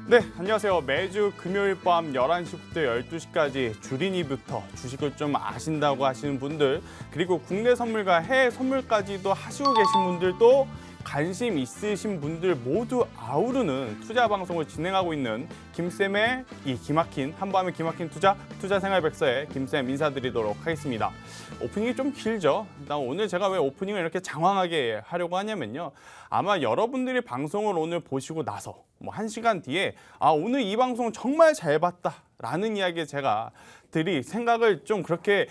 네, 안녕하세요. 매주 금요일 밤 11시부터 12시까지 주린이부터 주식을 좀 아신다고 하시는 분들, 그리고 국내 선물과 해외 선물까지도 하시고 계신 분들도 관심 있으신 분들 모두 아우르는 투자 방송을 진행하고 있는 김쌤의 이 기막힌 한밤의 기막힌 투자생활백서의 김쌤 인사드리도록 하겠습니다. 오프닝이 좀 길죠. 일단 오늘 제가 왜 오프닝을 이렇게 장황하게 하려고 하냐면요. 아마 여러분들이 방송을 오늘 보시고 나서 뭐 1시간 뒤에 오늘 이 방송 정말 잘 봤다라는 이야기 제가 드릴 생각을 좀 그렇게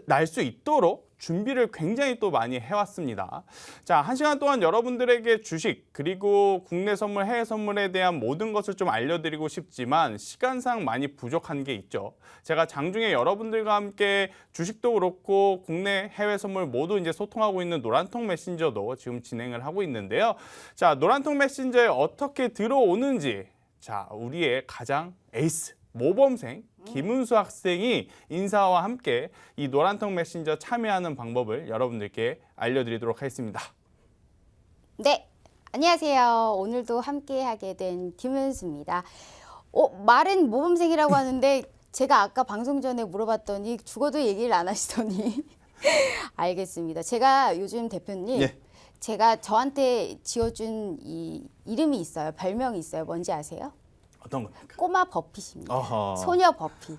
날 수 있도록 준비를 굉장히 또 많이 해왔습니다. 자, 1시간 동안 여러분들에게 주식 그리고 국내 선물, 해외 선물에 대한 모든 것을 좀 알려드리고 싶지만 시간상 많이 부족한 게 있죠. 제가 장중에 여러분들과 함께 주식도 그렇고 국내, 해외 선물 모두 이제 소통하고 있는 노란통 메신저도 지금 진행을 하고 있는데요. 자, 노란통 메신저에 어떻게 들어오는지, 자, 우리의 가장 에이스 모범생 김은수 학생이 인사와 함께 이 노란통 메신저 참여하는 방법을 여러분들께 알려드리도록 하겠습니다. 네, 안녕하세요. 오늘도 함께하게 된 김은수입니다. 말은 모범생이라고 하는데 제가 아까 방송 전에 물어봤더니 죽어도 얘기를 안 하시더니 알겠습니다. 제가 요즘 대표님 예. 제가 저한테 지어준 이 이름이 있어요. 별명이 있어요. 뭔지 아세요? 어떤 겁니까? 꼬마 버핏입니다. 어허. 소녀 버핏.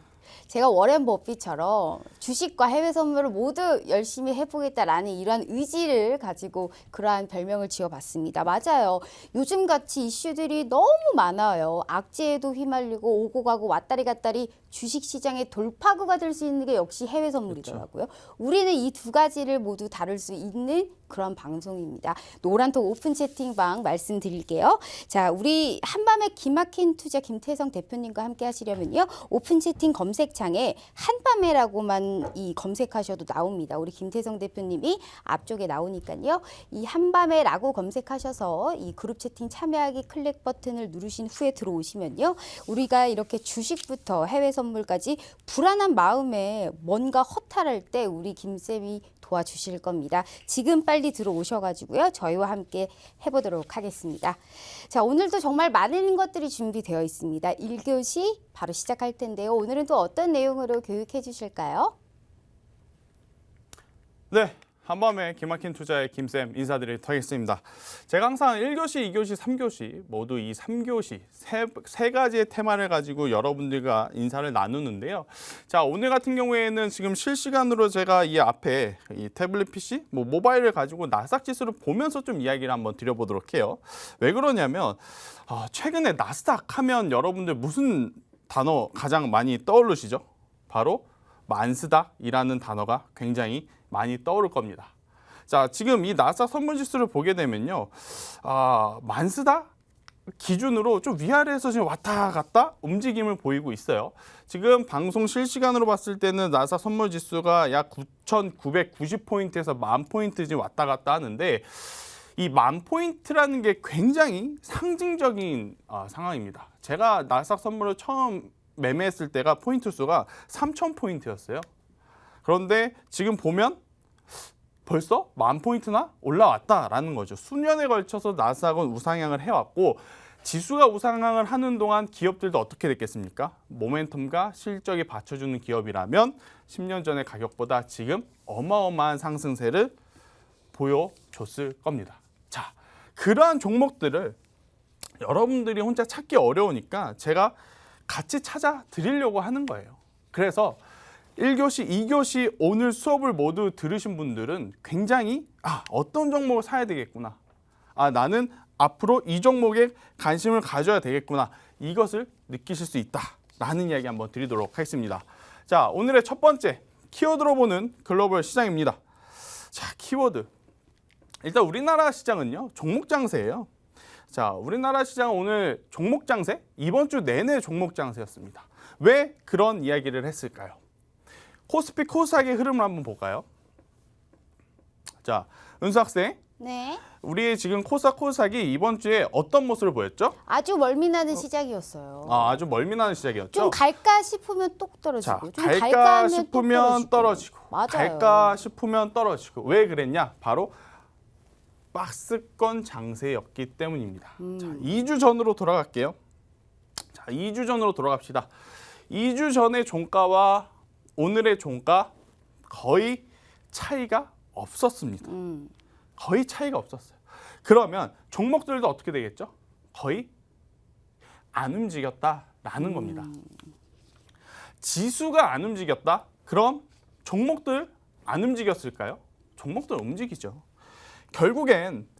제가 워렌 버핏처럼 주식과 해외 선물을 모두 열심히 해보겠다라는 이러한 의지를 가지고 그러한 별명을 지어봤습니다. 맞아요. 요즘같이 이슈들이 너무 많아요. 악재에도 휘말리고 오고 가고 왔다리 갔다리 주식시장의 돌파구가 될 수 있는 게 역시 해외 선물이더라고요. 우리는 이 두 가지를 모두 다룰 수 있는 그런 방송입니다. 노란톡 오픈 채팅방 말씀드릴게요. 자, 우리 한밤의 기막힌 투자 김태성 대표님과 함께 하시려면요. 오픈 채팅 검색창에 한밤에라고만 이 검색하셔도 나옵니다. 우리 김태성 대표님이 앞쪽에 나오니까요. 이 한밤에라고 검색하셔서 이 그룹 채팅 참여하기 클릭 버튼을 누르신 후에 들어오시면요. 우리가 이렇게 주식부터 해외 선물까지 불안한 마음에 뭔가 허탈할 때 우리 김쌤이 도와주실 겁니다. 지금 빨리 들어오셔가지고요. 저희와 함께 해보도록 하겠습니다. 자, 오늘도 정말 많은 것들이 준비되어 있습니다. 1교시 바로 시작할 텐데요. 오늘은 또 어떤 내용으로 교육해 주실까요? 네, 한밤의 기막힌 투자의 김쌤 인사드리도록 하겠습니다. 제가 항상 1교시, 2교시, 3교시 모두 이 3교시 세 가지의 테마를 가지고 여러분들과 인사를 나누는데요. 자, 오늘 같은 경우에는 지금 실시간으로 제가 이 앞에 이 태블릿 PC, 모바일을 가지고 나스닥 지수를 보면서 좀 이야기를 한번 드려보도록 해요. 왜 그러냐면 최근에 나스닥 하면 여러분들 무슨 단어 가장 많이 떠오르시죠? 바로 만스닥이라는 단어가 굉장히 많이 떠오를 겁니다. 자, 지금 이 나스닥 선물지수를 보게 되면요, 만스닥 기준으로 좀 위아래에서 지금 왔다 갔다 움직임을 보이고 있어요. 지금 방송 실시간으로 봤을 때는 나스닥 선물지수가 약 9,990포인트에서 10,000포인트 지금 왔다 갔다 하는데 이 10,000포인트라는 게 굉장히 상징적인 상황입니다. 제가 나스닥 선물을 처음 매매했을 때가 포인트 수가 3,000포인트였어요. 그런데 지금 보면 벌써 10,000포인트나 올라왔다라는 거죠. 수년에 걸쳐서 나스닥은 우상향을 해왔고 지수가 우상향을 하는 동안 기업들도 어떻게 됐겠습니까? 모멘텀과 실적이 받쳐주는 기업이라면 10년 전의 가격보다 지금 어마어마한 상승세를 보여줬을 겁니다. 자, 그러한 종목들을 여러분들이 혼자 찾기 어려우니까 제가 같이 찾아 드리려고 하는 거예요. 그래서 1교시, 2교시 오늘 수업을 모두 들으신 분들은 굉장히 어떤 종목을 사야 되겠구나. 나는 앞으로 이 종목에 관심을 가져야 되겠구나. 이것을 느끼실 수 있다라는 이야기 한번 드리도록 하겠습니다. 자, 오늘의 첫 번째 키워드로 보는 글로벌 시장입니다. 자, 키워드. 일단 우리나라 시장은요. 종목 장세예요. 자, 우리나라 시장은 오늘 종목 장세? 이번 주 내내 종목 장세였습니다. 왜 그런 이야기를 했을까요? 코스피 코스닥의 흐름을 한번 볼까요? 자, 은수 학생. 네. 우리 지금 코스닥이 이번 주에 어떤 모습을 보였죠? 아주 멀미나는 시작이었어요. 아주 멀미나는 시작이었죠. 좀 갈까 싶으면 똑 떨어지고, 좀 갈까 싶으면 떨어지고, 맞아요. 갈까 싶으면 떨어지고. 왜 그랬냐? 바로 박스권 장세였기 때문입니다. 자, 2주 전으로 돌아갈게요. 자, 2주 전으로 돌아갑시다. 2주 전의 종가와 오늘의 종가 거의 차이가 없었습니다. 거의 차이가 없었어요. 그러면 종목들도 어떻게 되겠죠? 거의 안 움직였다라는 겁니다. 지수가 안 움직였다? 그럼 종목들 안 움직였을까요? 종목들 움직이죠. 결국엔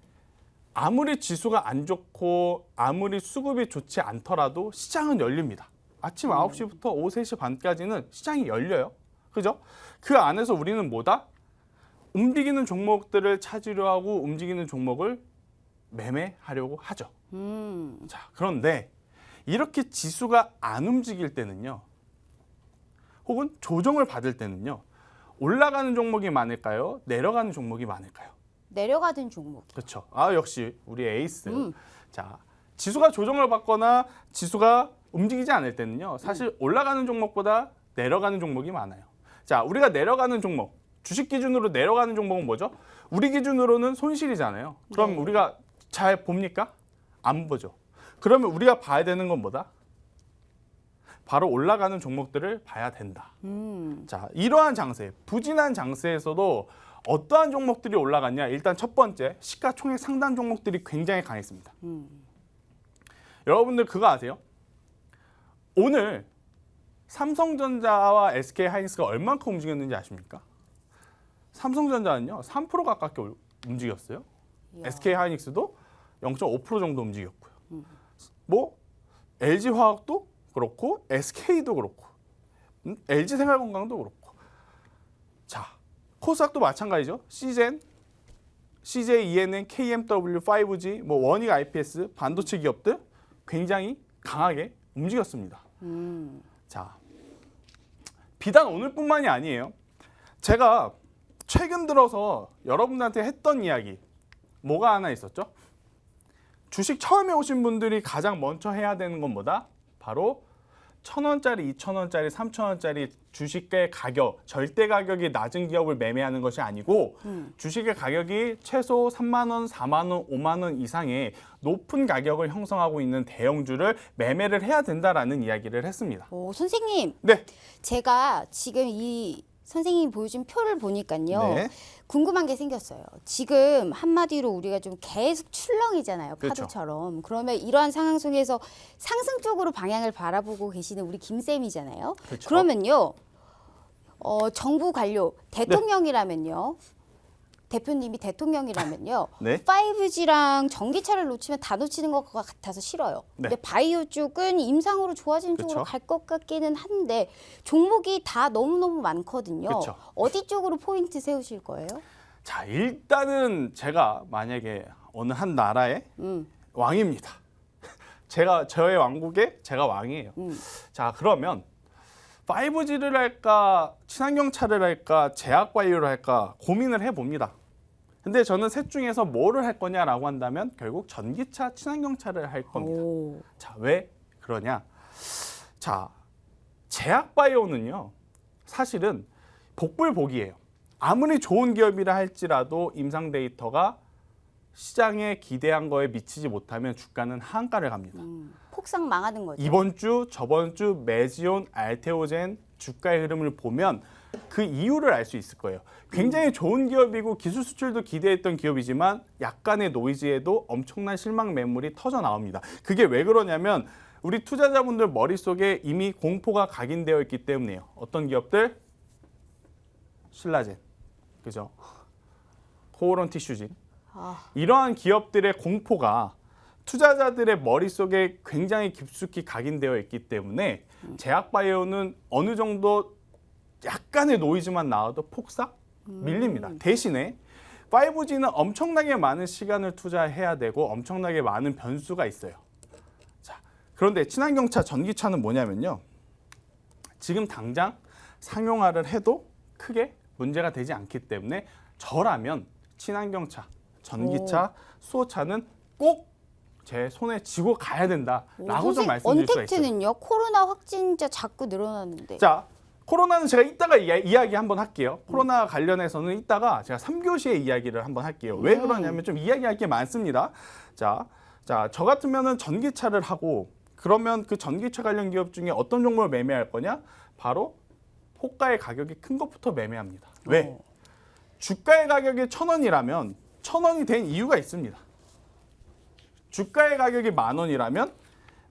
아무리 지수가 안 좋고 아무리 수급이 좋지 않더라도 시장은 열립니다. 아침 9시부터 오후 3시 반까지는 시장이 열려요. 그죠? 그 안에서 우리는 뭐다? 움직이는 종목들을 찾으려 하고 움직이는 종목을 매매하려고 하죠. 자, 그런데 이렇게 지수가 안 움직일 때는요. 혹은 조정을 받을 때는요. 올라가는 종목이 많을까요? 내려가는 종목이 많을까요? 내려가던 종목. 그렇죠. 아, 역시 우리 에이스. 자, 지수가 조정을 받거나 지수가 움직이지 않을 때는요. 사실 올라가는 종목보다 내려가는 종목이 많아요. 자, 우리가 내려가는 종목, 주식 기준으로 내려가는 종목은 뭐죠? 우리 기준으로는 손실이잖아요. 그럼 네. 우리가 잘 봅니까? 안 보죠. 그러면 우리가 봐야 되는 건 뭐다? 바로 올라가는 종목들을 봐야 된다. 자, 이러한 장세, 부진한 장세에서도 어떠한 종목들이 올라갔냐? 일단 첫 번째, 시가총액 상단 종목들이 굉장히 강했습니다. 여러분들 그거 아세요? 오늘 삼성전자와 SK하이닉스가 얼만큼 움직였는지 아십니까? 삼성전자는요, 3% 가깝게 움직였어요. 이야. SK하이닉스도 0.5% 정도 움직였고요. 뭐 LG화학도 그렇고 SK도 그렇고 LG생활건강도 그렇고. 자, 코스닥도 마찬가지죠. CGen, CJ, ENN, KMW, 5G, 뭐 원익 IPS, 반도체 기업들 굉장히 강하게 움직였습니다. 자, 비단 오늘뿐만이 아니에요. 제가 최근 들어서 여러분들한테 했던 이야기 뭐가 하나 있었죠? 주식 처음에 오신 분들이 가장 먼저 해야 되는 건 뭐다? 바로 1,000원짜리, 2,000원짜리, 3,000원짜리 주식의 가격, 절대 가격이 낮은 기업을 매매하는 것이 아니고 주식의 가격이 최소 3만 원, 4만 원, 5만 원 이상의 높은 가격을 형성하고 있는 대형주를 매매를 해야 된다라는 이야기를 했습니다. 오, 선생님. 네. 제가 지금 이 선생님이 보여준 표를 보니까요. 네. 궁금한 게 생겼어요. 지금 한마디로 우리가 좀 계속 출렁이잖아요. 그렇죠. 파도처럼. 그러면 이러한 상황 속에서 상승 쪽으로 방향을 바라보고 계시는 우리 김쌤이잖아요. 그렇죠. 그러면요. 정부 관료 대통령이라면요. 대표님이 대통령이라면요. 네. 5G랑 전기차를 놓치면 다 놓치는 것 같아서 싫어요. 네. 근데 바이오 쪽은 임상으로 좋아지는 쪽으로 그쵸. 갈 것 같기는 한데 종목이 다 너무너무 많거든요. 그쵸. 어디 쪽으로 포인트 세우실 거예요? 자, 일단은 제가 만약에 어느 한 나라의 왕입니다. 저의 왕국에 제가 왕이에요. 자, 그러면 5G를 할까, 친환경차를 할까, 제약바이오를 할까 고민을 해봅니다. 근데 저는 셋 중에서 뭐를 할 거냐라고 한다면 결국 전기차, 친환경차를 할 겁니다. 오. 자, 왜 그러냐? 자, 제약바이오는요, 사실은 복불복이에요. 아무리 좋은 기업이라 할지라도 임상 데이터가 시장에 기대한 거에 미치지 못하면 주가는 하한가를 갑니다. 폭삭 망하는 거죠. 이번 주, 저번 주 메지온, 알테오젠 주가의 흐름을 보면 그 이유를 알 수 있을 거예요. 굉장히 좋은 기업이고 기술 수출도 기대했던 기업이지만 약간의 노이즈에도 엄청난 실망 매물이 터져 나옵니다. 그게 왜 그러냐면 우리 투자자분들 머릿속에 이미 공포가 각인되어 있기 때문이에요. 어떤 기업들? 신라젠, 그죠? 코오론 티슈진. 이러한 기업들의 공포가 투자자들의 머릿속에 굉장히 깊숙이 각인되어 있기 때문에 제약바이오는 어느 정도 약간의 노이즈만 나와도 폭삭 밀립니다. 대신에 5G는 엄청나게 많은 시간을 투자해야 되고 엄청나게 많은 변수가 있어요. 자, 그런데 친환경차, 전기차는 뭐냐면요. 지금 당장 상용화를 해도 크게 문제가 되지 않기 때문에 저라면 친환경차, 전기차, 수소차는 꼭 제 손에 쥐고 가야 된다라고 좀 말씀드릴 수가 있어요. 언택트는요? 코로나 확진자 자꾸 늘어나는데. 자, 코로나는 제가 이따가 이야기 한번 할게요. 코로나 관련해서는 이따가 제가 3교시의 이야기를 한번 할게요. 왜 그러냐면 좀 이야기할 게 많습니다. 자, 저 같으면은 전기차를 하고 그러면 그 전기차 관련 기업 중에 어떤 종목을 매매할 거냐? 바로 호가의 가격이 큰 것부터 매매합니다. 왜? 주가의 가격이 1,000원이라면 1,000원이 된 이유가 있습니다. 주가의 가격이 10,000원이라면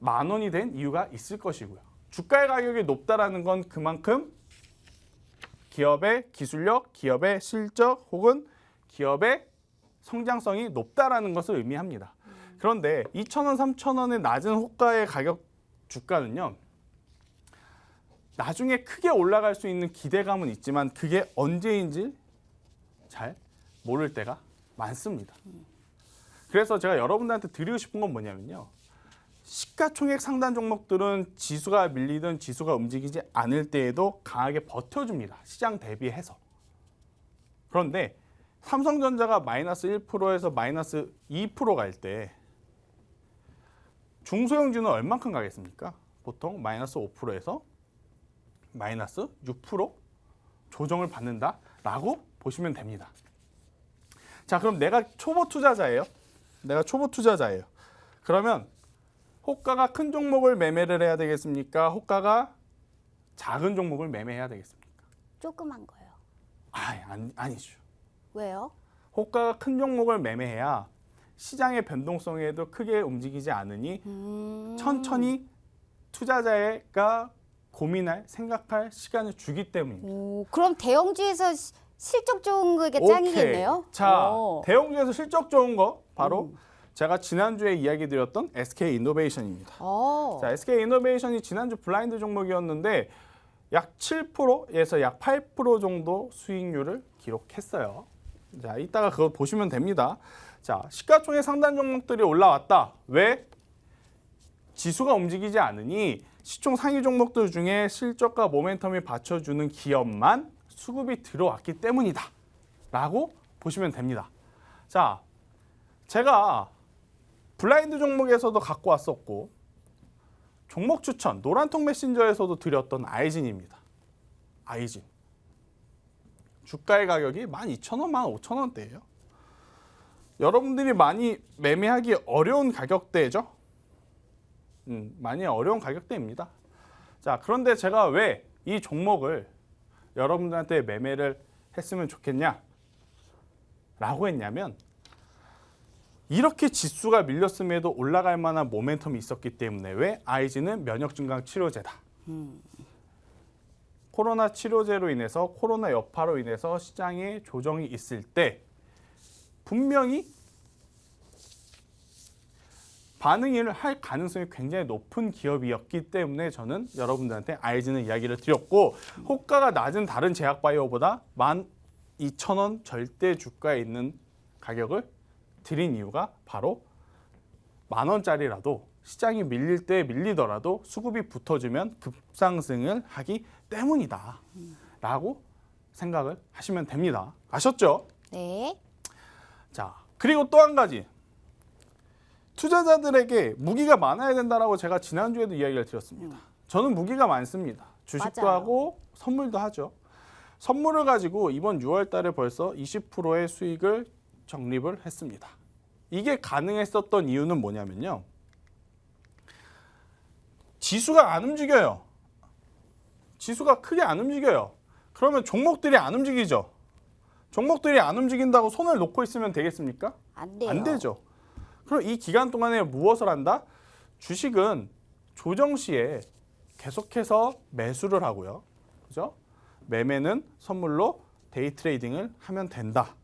10,000원이 된 이유가 있을 것이고요. 주가의 가격이 높다라는 건 그만큼 기업의 기술력, 기업의 실적 혹은 기업의 성장성이 높다라는 것을 의미합니다. 그런데 2,000원, 3,000원의 낮은 호가의 가격 주가는요. 나중에 크게 올라갈 수 있는 기대감은 있지만 그게 언제인지 잘 모를 때가 많습니다. 그래서 제가 여러분들한테 드리고 싶은 건 뭐냐면요. 시가총액 상단 종목들은 지수가 밀리든 지수가 움직이지 않을 때에도 강하게 버텨줍니다. 시장 대비해서. 그런데 삼성전자가 마이너스 1%에서 마이너스 2% 갈 때 중소형주는 얼만큼 가겠습니까? 보통 마이너스 5%에서 마이너스 6% 조정을 받는다라고 보시면 됩니다. 자, 그럼 내가 초보 투자자예요. 그러면 호가가 큰 종목을 매매를 해야 되겠습니까? 호가가 작은 종목을 매매해야 되겠습니까? 조그만 거요. 아니죠. 왜요? 호가가 큰 종목을 매매해야 시장의 변동성에도 크게 움직이지 않으니 천천히 투자자가 고민할, 생각할 시간을 주기 때문입니다. 오, 그럼 대형주에서 실적 좋은 거가 짱이겠네요. 자, 오. 대형주에서 실적 좋은 거 바로 제가 지난주에 이야기 드렸던 SK이노베이션입니다. 자, SK이노베이션이 지난주 블라인드 종목이었는데 약 7%에서 약 8% 정도 수익률을 기록했어요. 자, 이따가 그거 보시면 됩니다. 자, 시가총액 상단 종목들이 올라왔다. 왜? 지수가 움직이지 않으니 시총 상위 종목들 중에 실적과 모멘텀이 받쳐주는 기업만 수급이 들어왔기 때문이다. 라고 보시면 됩니다. 자, 제가 블라인드 종목에서도 갖고 왔었고 종목 추천 노란통 메신저에서도 드렸던 아이진입니다. 아이진. 주가의 가격이 12,000원, 15,000원대예요. 여러분들이 많이 매매하기 어려운 가격대죠. 많이 어려운 가격대입니다. 자, 그런데 제가 왜 이 종목을 여러분들한테 매매를 했으면 좋겠냐? 라고 했냐면 이렇게 지수가 밀렸음에도 올라갈 만한 모멘텀이 있었기 때문에 왜? 아이진은 면역 증강 치료제다. 코로나 치료제로 인해서 코로나 여파로 인해서 시장에 조정이 있을 때 분명히 반응을 할 가능성이 굉장히 높은 기업이었기 때문에 저는 여러분들한테 아이진을 이야기를 드렸고 호가가 낮은 다른 제약바이오보다 12,000원 절대 주가에 있는 가격을 드린 이유가 바로 10,000원짜리라도 시장이 밀릴 때 밀리더라도 수급이 붙어주면 급상승을 하기 때문이다 라고 생각을 하시면 됩니다. 아셨죠? 네. 자, 그리고 또 한 가지 투자자들에게 무기가 많아야 된다라고 제가 지난주에도 이야기를 드렸습니다. 저는 무기가 많습니다. 주식도 맞아요. 하고 선물도 하죠. 선물을 가지고 이번 6월 달에 벌써 20%의 수익을 적립을 했습니다. 이게 가능했었던 이유는 뭐냐면요. 지수가 안 움직여요. 지수가 크게 안 움직여요. 그러면 종목들이 안 움직이죠. 종목들이 안 움직인다고 손을 놓고 있으면 되겠습니까? 안 돼요. 안 되죠. 그럼 이 기간 동안에 무엇을 한다? 주식은 조정 시에 계속해서 매수를 하고요. 그죠? 매매는 선물로 데이 트레이딩을 하면 된다.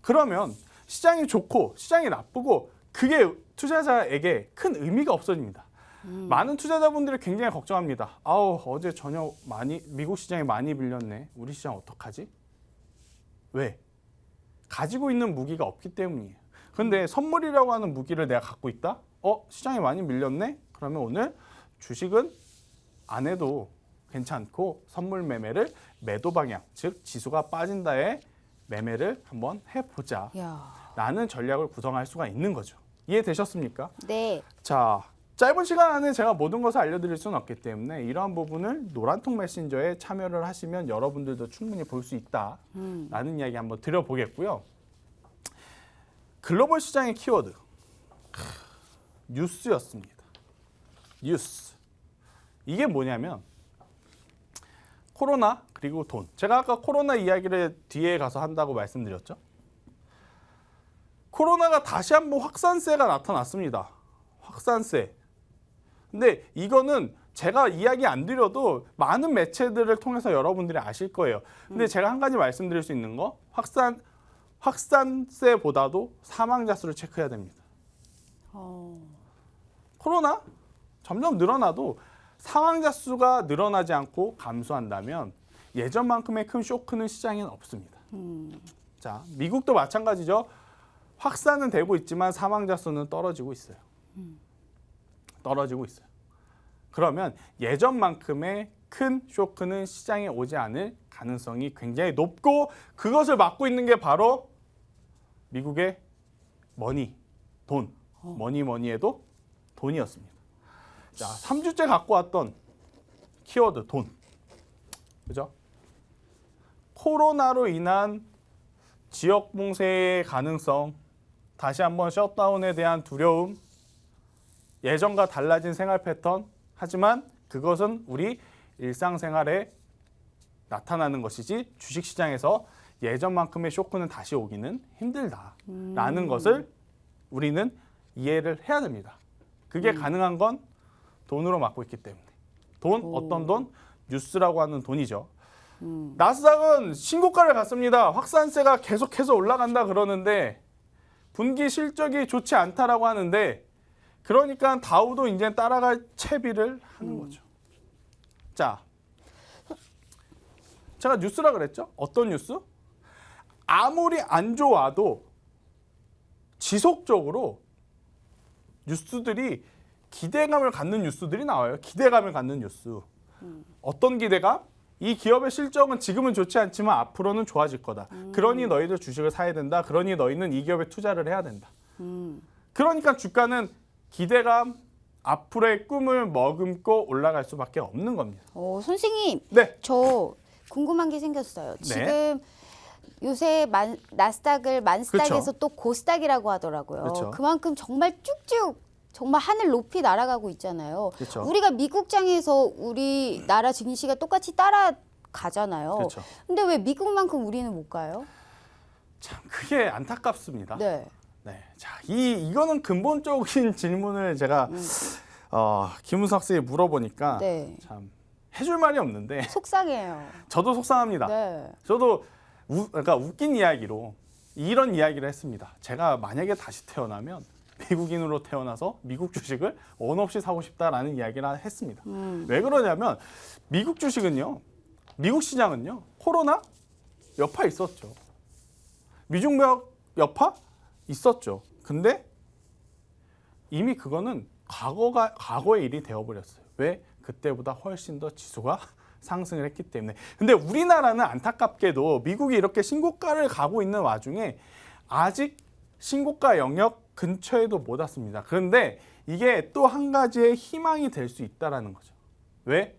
그러면 시장이 좋고 시장이 나쁘고 그게 투자자에게 큰 의미가 없어집니다. 많은 투자자분들이 굉장히 걱정합니다. 어제 저녁 미국 시장이 많이 밀렸네. 우리 시장 어떡하지? 왜? 가지고 있는 무기가 없기 때문이에요. 근데 선물이라고 하는 무기를 내가 갖고 있다? 시장이 많이 밀렸네? 그러면 오늘 주식은 안 해도 괜찮고 선물 매매를 매도 방향, 즉 지수가 빠진다에 매매를 한번 해보자 라는 전략을 구성할 수가 있는 거죠. 이해되셨습니까? 네. 자, 짧은 시간 안에 제가 모든 것을 알려드릴 수는 없기 때문에 이러한 부분을 노란통 메신저에 참여를 하시면 여러분들도 충분히 볼 수 있다라는 이야기 한번 드려보겠고요. 글로벌 시장의 키워드. 뉴스였습니다. 뉴스. 이게 뭐냐면 코로나 그리고 돈. 제가 아까 코로나 이야기를 뒤에 가서 한다고 말씀드렸죠. 코로나가 다시 한번 확산세가 나타났습니다. 확산세. 근데 이거는 제가 이야기 안 드려도 많은 매체들을 통해서 여러분들이 아실 거예요. 근데 제가 한 가지 말씀드릴 수 있는 거, 확산세보다도 사망자 수를 체크해야 됩니다. 코로나 점점 늘어나도 사망자 수가 늘어나지 않고 감소한다면 예전만큼의 큰 쇼크는 시장에는 없습니다. 자, 미국도 마찬가지죠. 확산은 되고 있지만 사망자 수는 떨어지고 있어요. 떨어지고 있어요. 그러면 예전만큼의 큰 쇼크는 시장에 오지 않을 가능성이 굉장히 높고 그것을 막고 있는 게 바로 미국의 머니, 돈. 뭐니해도 돈이었습니다. 자, 3주째 갖고 왔던 키워드 돈. 그죠? 코로나로 인한 지역 봉쇄의 가능성, 다시 한번 셧다운에 대한 두려움, 예전과 달라진 생활 패턴, 하지만 그것은 우리 일상생활에 나타나는 것이지 주식시장에서 예전만큼의 쇼크는 다시 오기는 힘들다라는 것을 우리는 이해를 해야 됩니다. 그게 가능한 건 돈으로 막고 있기 때문에. 돈, 어떤 돈? 뉴스라고 하는 돈이죠. 나스닥은 신고가를 갔습니다. 확산세가 계속해서 올라간다 그러는데 분기 실적이 좋지 않다라고 하는데 그러니까 다우도 이제 따라갈 채비를 하는 거죠. 자, 제가 뉴스라 그랬죠? 어떤 뉴스? 아무리 안 좋아도 지속적으로 뉴스들이 기대감을 갖는 뉴스들이 나와요. 기대감을 갖는 뉴스. 어떤 기대감? 이 기업의 실적은 지금은 좋지 않지만 앞으로는 좋아질 거다. 그러니 너희들 주식을 사야 된다. 그러니 너희는 이 기업에 투자를 해야 된다. 그러니까 주가는 기대감, 앞으로의 꿈을 머금고 올라갈 수밖에 없는 겁니다. 선생님, 네. 저 궁금한 게 생겼어요. 네. 지금 요새 나스닥을 만스닥에서 그렇죠. 또 고스닥이라고 하더라고요. 그렇죠. 그만큼 정말 쭉쭉 정말 하늘 높이 날아가고 있잖아요. 그렇죠. 우리가 미국장에서 우리나라 증시가 똑같이 따라가잖아요. 그렇죠. 근데 왜 미국만큼 우리는 못 가요? 참 그게 안타깝습니다. 네. 네. 자, 이거는 근본적인 질문을 제가 김은수 학생이 물어보니까 네. 참 해줄 말이 없는데 속상해요. 저도 속상합니다. 네. 저도 그러니까 웃긴 이야기로 이런 이야기를 했습니다. 제가 만약에 다시 태어나면 미국인으로 태어나서 미국 주식을 원 없이 사고 싶다라는 이야기를 했습니다. 왜 그러냐면 미국 주식은요, 미국 시장은요, 코로나 여파 있었죠. 미중무역 여파 있었죠. 근데 이미 그거는 과거의 일이 되어버렸어요. 왜? 그때보다 훨씬 더 지수가 상승을 했기 때문에. 근데 우리나라는 안타깝게도 미국이 이렇게 신고가를 가고 있는 와중에 아직 신고가 영역 근처에도 못 왔습니다. 그런데 이게 또 한 가지의 희망이 될 수 있다는 거죠. 왜?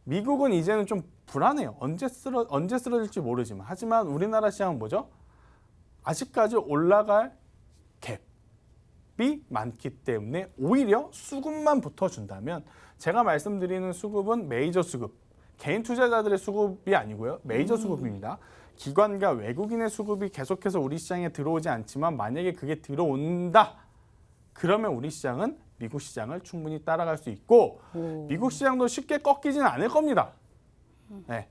미국은 이제는 좀 불안해요. 언제 쓰러질지 모르지만. 하지만 우리나라 시장은 뭐죠? 아직까지 올라갈 갭이 많기 때문에 오히려 수급만 붙어준다면 제가 말씀드리는 수급은 메이저 수급, 개인 투자자들의 수급이 아니고요. 메이저 수급입니다. 기관과 외국인의 수급이 계속해서 우리 시장에 들어오지 않지만 만약에 그게 들어온다. 그러면 우리 시장은 미국 시장을 충분히 따라갈 수 있고 미국 시장도 쉽게 꺾이지는 않을 겁니다. 네.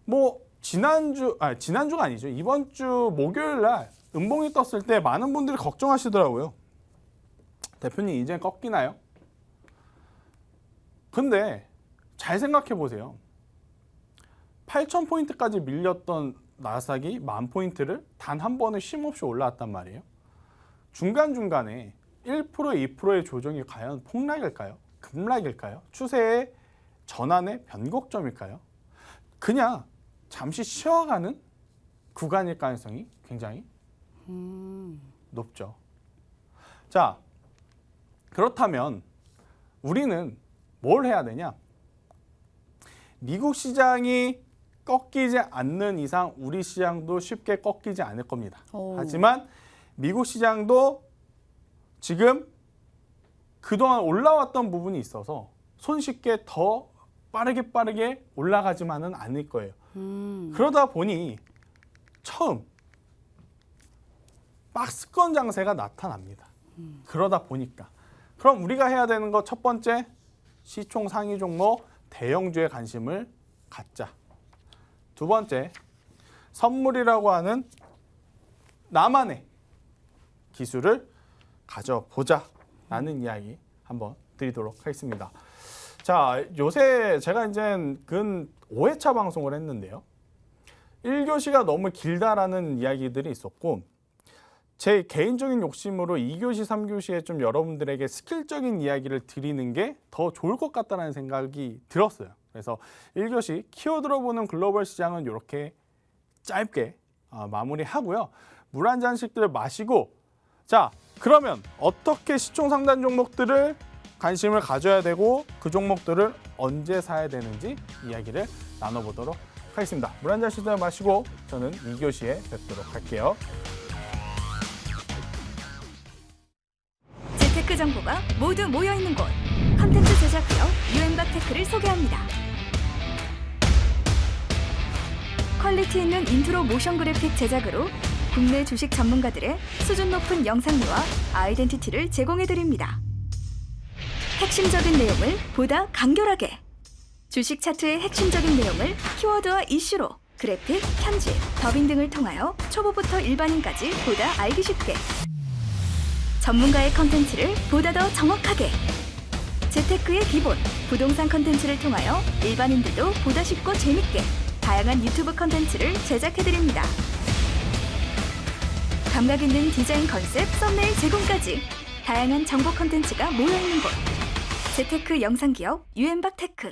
뭐 지난주가 아니죠. 이번 주 목요일 날 음봉이 떴을 때 많은 분들이 걱정하시더라고요. 대표님 이제 꺾이나요? 근데 잘 생각해 보세요. 8,000포인트까지 밀렸던 나스닥이 10,000포인트를 단 한 번에 쉼없이 올라왔단 말이에요. 중간중간에 1%, 2%의 조정이 과연 폭락일까요? 급락일까요? 추세의 전환의 변곡점일까요? 그냥 잠시 쉬어가는 구간일 가능성이 굉장히 높죠. 자, 그렇다면 우리는 뭘 해야 되냐? 미국 시장이 꺾이지 않는 이상 우리 시장도 쉽게 꺾이지 않을 겁니다. 하지만 미국 시장도 지금 그동안 올라왔던 부분이 있어서 손쉽게 더 빠르게 올라가지만은 않을 거예요. 그러다 보니 처음 박스권 장세가 나타납니다. 그러다 보니까 그럼 우리가 해야 되는 거 첫 번째, 시총 상위 종목 대형주에 관심을 갖자. 두 번째, 선물이라고 하는 나만의 기술을 가져보자라는 이야기 한번 드리도록 하겠습니다. 자, 요새 제가 이제 근 5회차 방송을 했는데요. 1교시가 너무 길다라는 이야기들이 있었고 제 개인적인 욕심으로 2교시, 3교시에 좀 여러분들에게 스킬적인 이야기를 드리는 게 더 좋을 것 같다는 생각이 들었어요. 그래서 1교시 키워드로 보는 글로벌 시장은 이렇게 짧게 마무리하고요. 물 한 잔씩들 마시고 자, 그러면 어떻게 시총 상단 종목들을 관심을 가져야 되고 그 종목들을 언제 사야 되는지 이야기를 나눠보도록 하겠습니다. 물 한 잔씩들 마시고 저는 2교시에 뵙도록 할게요. 재테크 정보가 모두 모여있는 곳 컨텐츠 제작 기업 유엠박테크를 소개합니다. 퀄리티 있는 인트로 모션 그래픽 제작으로 국내 주식 전문가들의 수준 높은 영상미와 아이덴티티를 제공해드립니다. 핵심적인 내용을 보다 간결하게 주식 차트의 핵심적인 내용을 키워드와 이슈로 그래픽, 편집, 더빙 등을 통하여 초보부터 일반인까지 보다 알기 쉽게 전문가의 컨텐츠를 보다 더 정확하게 재테크의 기본, 부동산 컨텐츠를 통하여 일반인들도 보다 쉽고 재밌게 다양한 유튜브 컨텐츠를 제작해드립니다. 감각 있는 디자인 컨셉, 썸네일 제공까지 다양한 정보 컨텐츠가 모여있는 곳 재테크 영상기업 유엠박테크.